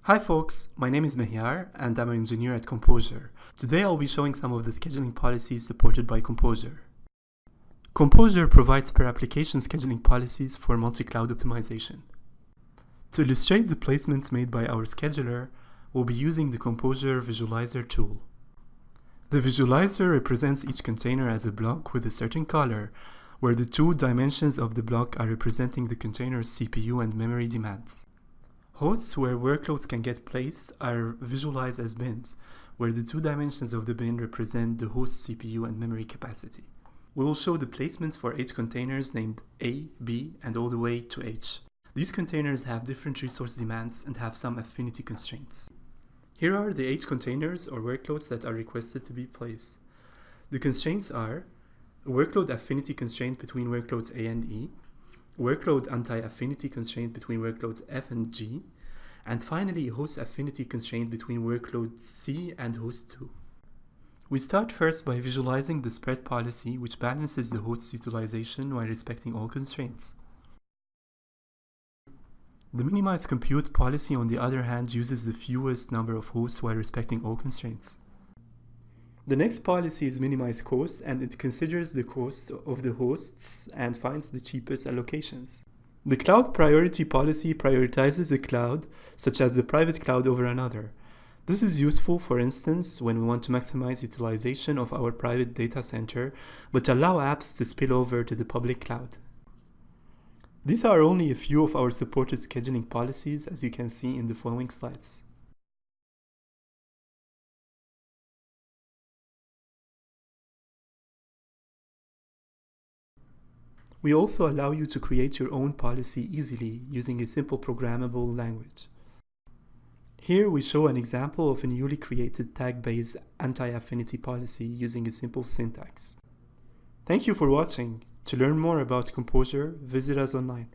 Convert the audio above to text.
Hi folks, my name is Mehyar and I'm an engineer at Composure. Today I'll be showing some of the scheduling policies supported by Composure. Composure provides per application scheduling policies for multi-cloud optimization. To illustrate the placements made by our scheduler, we'll be using the Composure Visualizer tool. The visualizer represents each container as a block with a certain color, where the two dimensions of the block are representing the container's CPU and memory demands. Hosts where workloads can get placed are visualized as bins, where the two dimensions of the bin represent the host's CPU and memory capacity. We will show the placements for 8 containers named A, B, and all the way to H. These containers have different resource demands and have some affinity constraints. Here are the 8 containers or workloads that are requested to be placed. The constraints are a workload affinity constraint between workloads A and E, workload anti-affinity constraint between workloads F and G, and finally a host affinity constraint between workload C and host 2. We start first by visualizing the spread policy, which balances the host's utilization while respecting all constraints. The minimize compute policy, on the other hand, uses the fewest number of hosts while respecting all constraints. The next policy is minimize cost, and it considers the cost of the hosts and finds the cheapest allocations. The cloud priority policy prioritizes a cloud, such as the private cloud, over another. This is useful, for instance, when we want to maximize utilization of our private data center, but allow apps to spill over to the public cloud. These are only a few of our supported scheduling policies, as you can see in the following slides. We also allow you to create your own policy easily using a simple programmable language. Here we show an example of a newly created tag-based anti-affinity policy using a simple syntax. Thank you for watching. To learn more about Composure, visit us online.